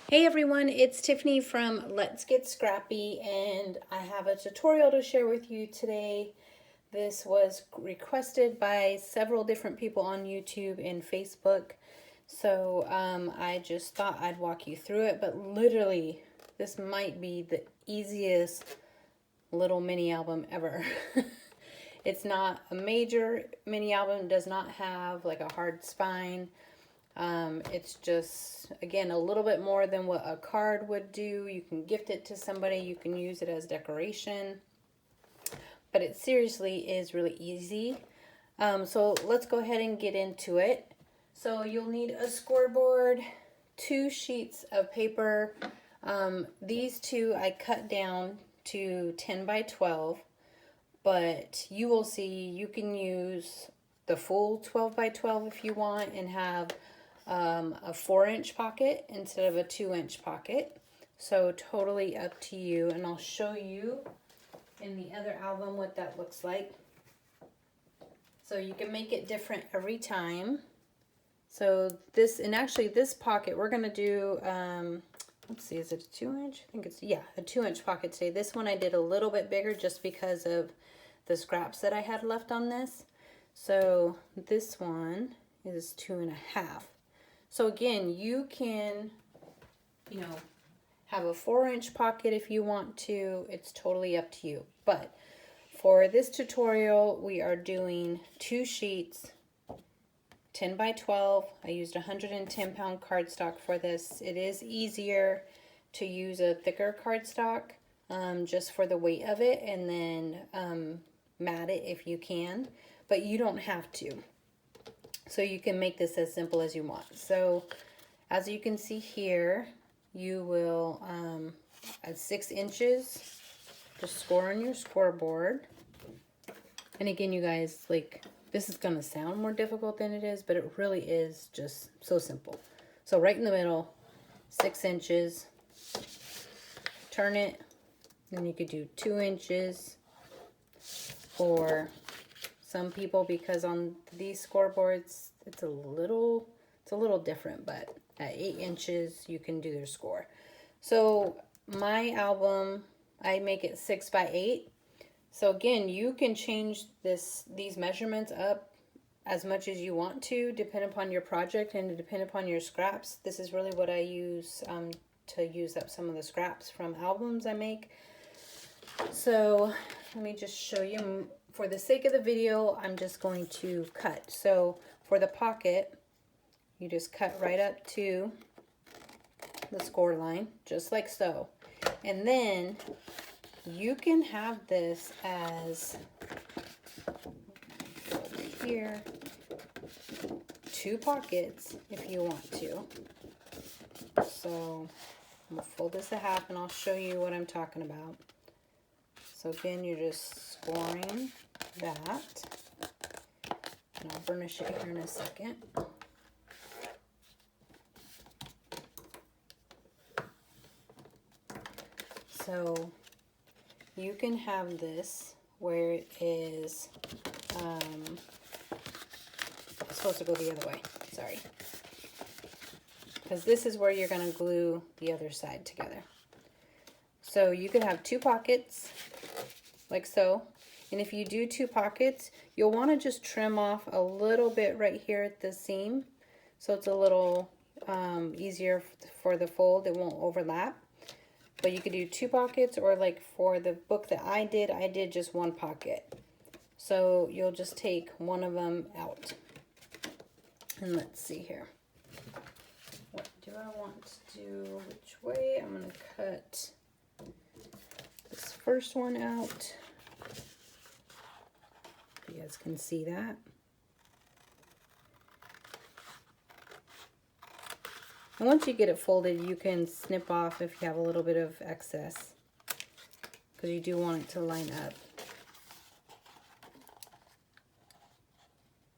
Hey everyone, it's Tiffany from Let's Get Scrappy, and I have a tutorial to share with you today. This was requested by several different people on YouTube and Facebook, so I just thought I'd walk you through it. But literally, this might be the easiest little mini album ever. It's not a major mini album, does not have like a hard spine. It's just, again, a little bit more than what a card would do. You can gift it to somebody. You can use it as decoration. But it seriously is really easy. So let's go ahead and get into it. So you'll need a scoreboard, 2 sheets of paper. These two I cut down to 10 by 12. But you will see you can use the full 12 by 12 if you want and have a 4-inch pocket instead of a 2-inch pocket. So totally up to you, and I'll show you in the other album what that looks like. So you can make it different every time. So this, and actually this pocket we're gonna do, let's see, is it a 2-inch? I think it's, yeah, a 2-inch pocket today. This one I did a little bit bigger just because of the scraps that I had left on this. So this one is 2.5. So again, you can, have a 4-inch pocket if you want to. It's totally up to you. But for this tutorial, we are doing 2 sheets, 10 by 12. I used 110-pound cardstock for this. It is easier to use a thicker cardstock just for the weight of it, and then mat it if you can, but you don't have to. So you can make this as simple as you want. So as you can see here, you will at 6 inches, just score on your scoreboard. And again, you guys, like, this is gonna sound more difficult than it is, but it really is just so simple. So right in the middle, 6 inches, turn it, then you could do 2 inches for some people, because on these scoreboards it's a little different, but at 8 inches you can do their score. So my album, I make it 6 by 8. So again, you can change these measurements up as much as you want to, depend upon your project and depend upon your scraps. This is really what I use to use up some of the scraps from albums I make. So let me just show you. For the sake of the video, I'm just going to cut. So for the pocket, you just cut right up to the score line, just like so. And then you can have this as, over here, 2 pockets if you want to. So I'm gonna fold this in half and I'll show you what I'm talking about. So again, you're just scoring that, and I'll burnish it here in a second. So you can have this where it is supposed to go the other way, sorry, because this is where you're going to glue the other side together. So you could have 2 pockets like so. And if you do 2 pockets, you'll want to just trim off a little bit right here at the seam, so it's a little easier for the fold. It won't overlap. But you could do 2 pockets, or like for the book that I did just 1 pocket. So you'll just take one of them out. And let's see here. What do I want to do? Which way? I'm going to cut this first one out. You guys can see that. And once you get it folded, you can snip off if you have a little bit of excess, because you do want it to line up.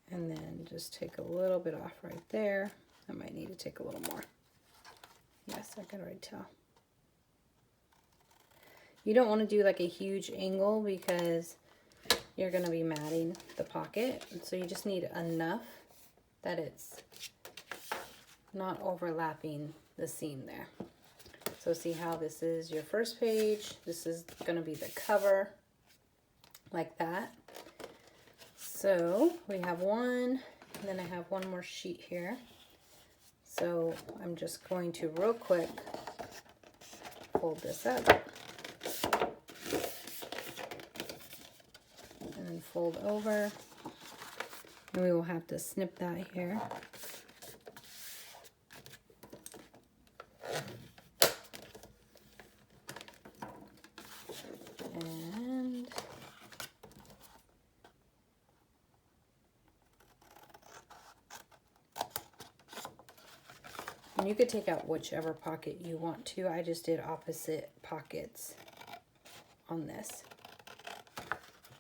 And then just take a little bit off right there. I might need to take a little more. Yes, I can already tell. You don't want to do like a huge angle because you're going to be matting the pocket. So you just need enough that it's not overlapping the seam there. So see how this is your first page. This is going to be the cover, like that. So we have one, and then I have one more sheet here. So I'm just going to real quick fold this up. And then fold over. And we will have to snip that here. And you could take out whichever pocket you want to. I just did opposite pockets on this.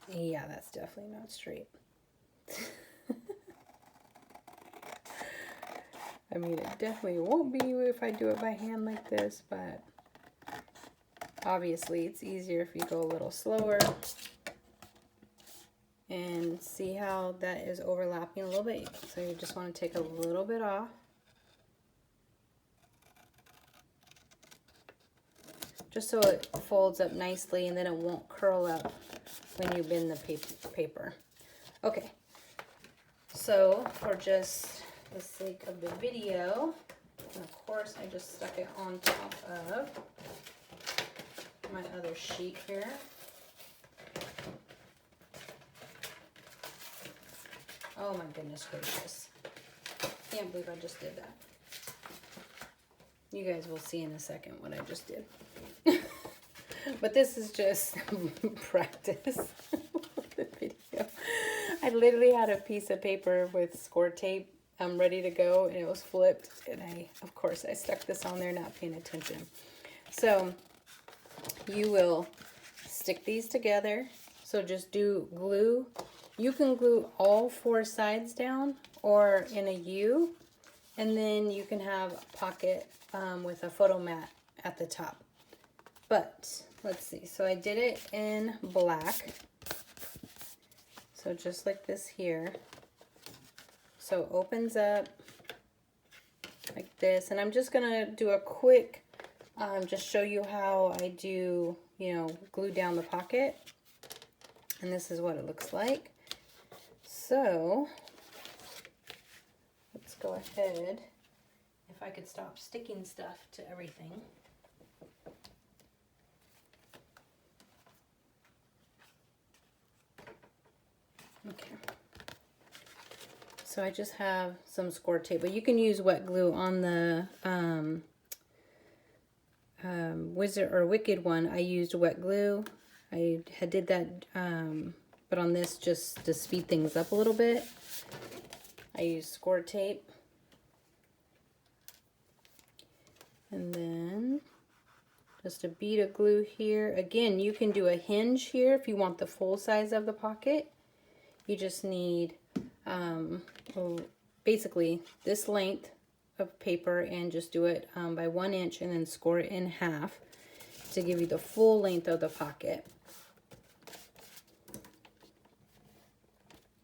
Yeah, that's definitely not straight. I mean, it definitely won't be if I do it by hand like this, but obviously it's easier if you go a little slower. And see how that is overlapping a little bit. So you just want to take a little bit off. Just so it folds up nicely and then it won't curl up when you bend the paper. Okay, so for just the sake of the video, and of course I just stuck it on top of my other sheet here. Oh my goodness gracious. Can't believe I just did that. You guys will see in a second what I just did. But this is just practice for the video. I literally had a piece of paper with score tape ready to go, and it was flipped, and of course I stuck this on there not paying attention. So you will stick these together. So just do glue. You can glue all four sides down or in a U, and then you can have a pocket with a photo mat at the top. But let's see, so I did it in black, so just like this here. So it opens up like this, and I'm just gonna do a quick just show you how I do, you know, glue down the pocket. And this is what it looks like. So let's go ahead, if I could stop sticking stuff to everything. Okay, so I just have some score tape, but you can use wet glue on the Wizard or Wicked one. I used wet glue. I did that, but on this, just to speed things up a little bit, I used score tape. And then just a bead of glue here. Again, you can do a hinge here if you want the full size of the pocket. You just need basically this length of paper, and just do it by 1 inch and then score it in half to give you the full length of the pocket.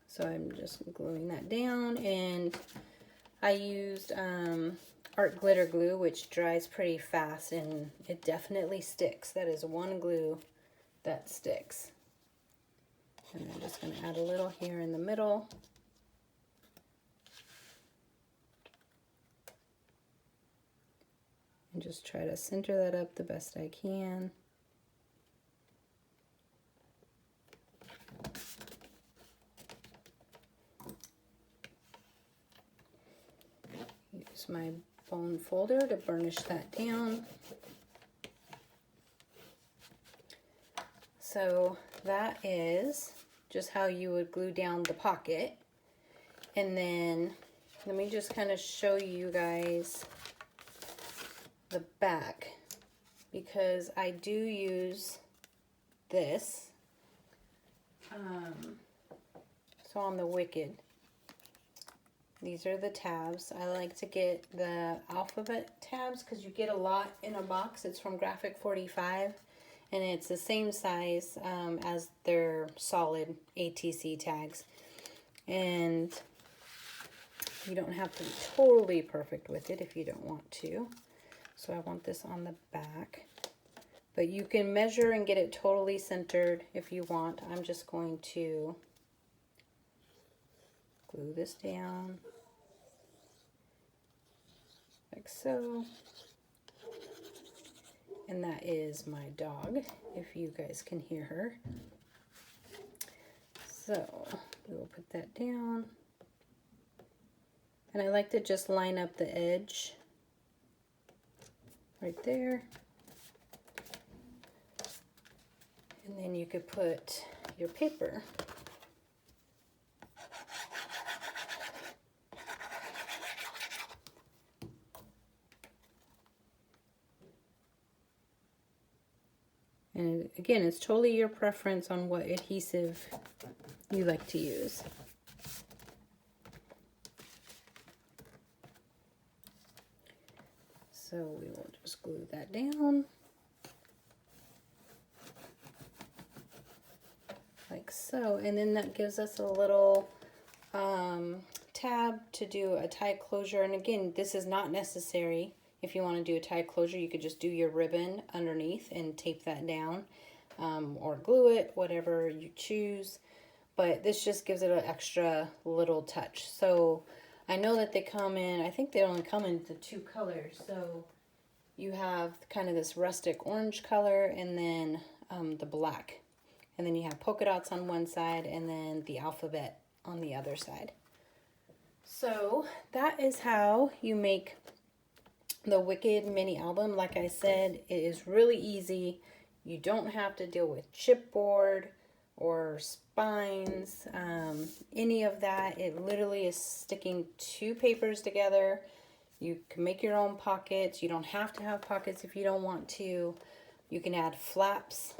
So I'm just gluing that down, and I used art glitter glue, which dries pretty fast, and it definitely sticks. That is one glue that sticks. And I'm just going to add a little here in the middle. And just try to center that up the best I can. Use my bone folder to burnish that down. So that is just how you would glue down the pocket. And then let me just kind of show you guys the back, because I do use this. So on the Wicked, these are the tabs. I like to get the alphabet tabs because you get a lot in a box. It's from Graphic 45. And it's the same size as their solid ATC tags. And you don't have to be totally perfect with it if you don't want to. So I want this on the back. But you can measure and get it totally centered if you want. I'm just going to glue this down like so. And that is my dog, if you guys can hear her. So we will put that down. And I like to just line up the edge right there. And then you could put your paper. And again, it's totally your preference on what adhesive you like to use. So we will just glue that down. Like so. And then that gives us a little tab to do a tie closure. And again, this is not necessary. If you want to do a tie closure, you could just do your ribbon underneath and tape that down, or glue it, whatever you choose. But this just gives it an extra little touch. So I know that they come in, I think they only come in the 2 colors. So you have kind of this rustic orange color and then the black. And then you have polka dots on one side and then the alphabet on the other side. So that is how you make the Wicked mini album. Like I said, it is really easy. You don't have to deal with chipboard or spines, any of that. It literally is sticking 2 papers together. You can make your own pockets. You don't have to have pockets if you don't want to. You can add flaps,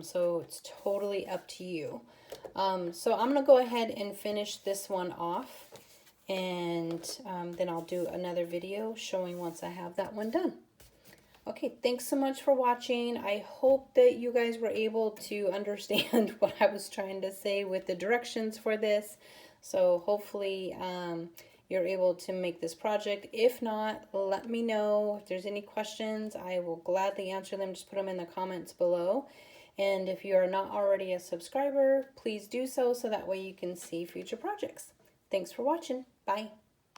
so it's totally up to you. So I'm going to go ahead and finish this one off, and then I'll do another video showing once I have that one done. Okay, thanks so much for watching. I hope that you guys were able to understand what I was trying to say with the directions for this. So hopefully you're able to make this project. If not, let me know. If there's any questions, I will gladly answer them. Just put them in the comments below. And if you are not already a subscriber, please do so that way you can see future projects. Thanks for watching. Bye.